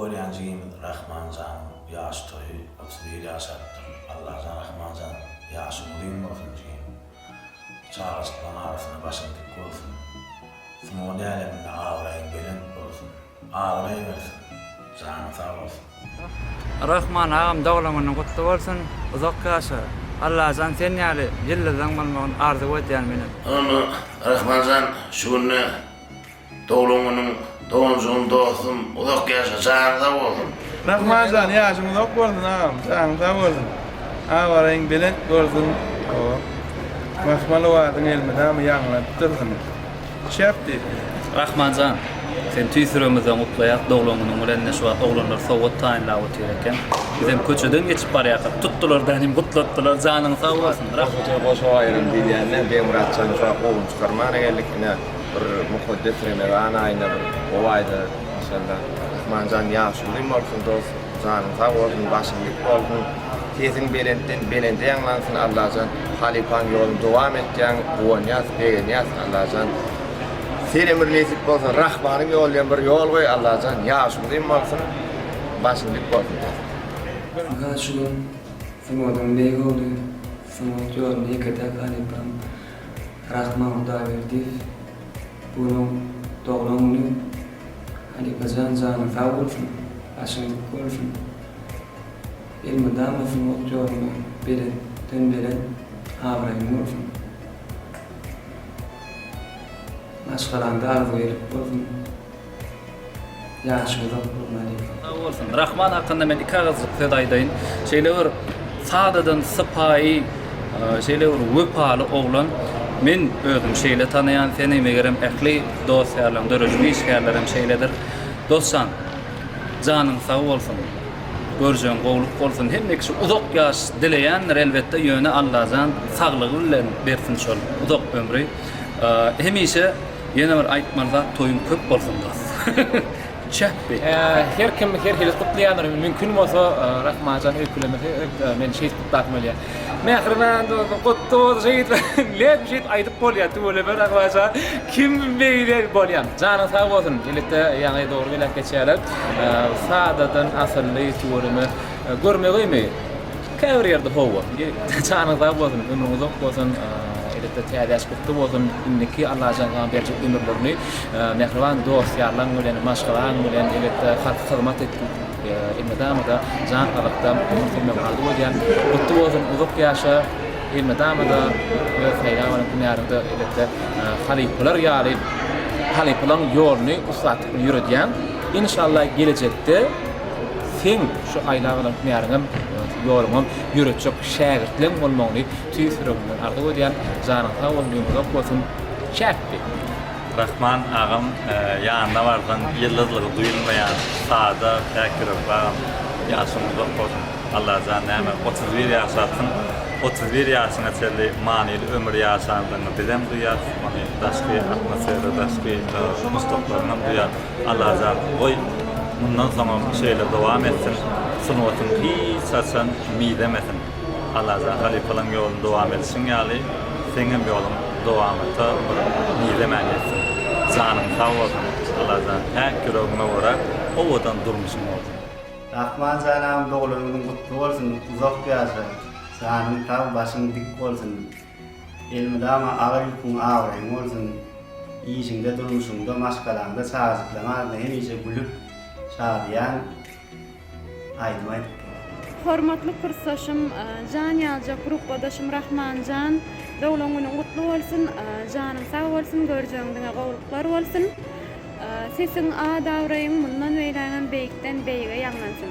görýänjigimiz Rahmanjan ýaş toýy 31 ýaşapdyr. Allahdan Rahmanjan ýaşy ulyn bolsun diýen. Çağışlan arasına başyny dik bolsun. Sumon ýaleminde ağraýyn bilen bolsun. Ağraýbersin. Jany sag bolsun. Rahman ağam doglamyny gutly bolsun, uzak ýaşa. Allahjan sen ýaly ýyllydan bolmagyny arzu edýän menen. Ama Rahmanjan şu günü doglamynyň doğumcuğun dostum uzak ýaşa jany sag bolsun. Rahmanjan ýaşyň uzak bolsun ağam, jany sag bolsun. Ağraýyn bilen bolsun. Mahmaly wadyň elmedämi ýangladyrsyn. Şäpdi. Rahmanjan, sen tüýsüremizden gutlaýak doglamynyň bilen şu oglanlar sowat taýynlap oturýarken, bizem köçeden geçip barýak. Tutdular danym gutlatdylar, janyň sag bolsun. Rahmanjan boşa aýrym diýýänler, Bemuratjan şu oglan çykarmana gellikine bir muhaddes remegan aýna bir owaýda maşallah. Rahmanjan ýaşy bolsun dost, janyň sag bolsun, başyň dik bolsun. Tezin belende ýanglansyn Allahjan, halipan ýolun dowam etýän, buwanyas, begenýas Allahjan. Sen emir nesip bolsun, Rahmanyň ýolundan bir ýol goý Allahjan, ýaşyň bolsun, başyň dik bolsun. Gaşyň sumodun beýgoli, sumod ýolun ekede halipan Rahman da berdi. Bunun doglamyny halipan janyň sag bolsun, başyň dik bolsun. Elmedämi sumod ýoluny beren, beren ağraýyn bolsun. Maşgalanda arzu edip bolsun. Ýaşyda bolmaly. Rahman hakynda men iki agaz söz aýdaýyn. Şeýle bir sadadan sypaý, şeýle bir wepaly oglan men özüm şeýle tanaýan seni megerem ähli dostlarym, dörejmi işgärlerim şeýledir. Dostsan, janyň sag bolsun. Görjän gowluk bolsun, hemme kişi uzak ýaş dileýänler elbetde ýöne Allahdan saglygy bilen bersin şol uzak ömrü. Hemişe ýene bir aýtmarda toýun köp bolsun da. Çäpbi. Her kim her hili tutlayanlar mümkün bolsa Rahmanjan öýkülemesi men şeýle tutmakmaly. Mehriban gutly şeýit lep şeýit aýdyp bolýar töle bir Rahmanjan kim beýler bolýar. Jany sag bolsun. Elbetde ýa-ni dogry bilen geçýärler. Sadadan asly töwerimi görmegimi. Käbir ýerde howa. Jany sag bolsun, ömrüň uzak bolsun. Elbetde täze gutly bolsun. Inneki Allahjan berjek ömürlerini mehriban dostlarlaryň bilen, maşgalaryň bilen elbetde hyzmat etdi. Elmedamada jan halakdan filme arzu edýän gutly bolsun, uzak ýaşa. Elmedamada öz haýranyň günärinde elbetde halipalar ýaly halipalan ýoluny usatyp ýüredýän. İnşallah gelecekde sen şu aýlagyň günäriniň ýoluny ýüretjek şägirdleň bolmagyny tüýsüremden arzu edýän janyň sag bolsun, şäpdi. Rahman ağam ýanynda bardan ýyldızlygy duýulmaýan sada täkirip bagam ýaşyň uzak bolsun. Allahjan näme 31 ýaşatyň 31 ýaşyna çelli manyly ömür ýaşandygyny bizem duýar, many daşky atmosfera, daşky mustaqbalny duýar. Allahjan goý bundan soňra şeýle dowam etsin. Sunuwatyň hiç saçan midemesin. Allahjan halipalyň ýolundan dowam etsin ýaly, seňem ýolun dowam etip midemäňetsin. Janyň sag bolsun. Allahjan her küregine gora owadan durmuşyň bolsun. Rahmanjanam doglamyň gutly bolsun, uzak ýaşa. Janyň sag, başyň dik bolsun. Elmedämi ağaýyň ağraýyn bolsun. İşinde durmuşyňda, maşgalanda, çazyklama, hemiçe gülüp şadýan aýdym. Hormatly kursaşym, jan ýaljak grupadaşym Rahmanjan, doglamyň gutly bolsun, janyň sag bolsun, görjäňdiňe gowluklar bolsun. Sesiň a dawraýyň mundan beýlenen beýikden beýige ýanglansyn.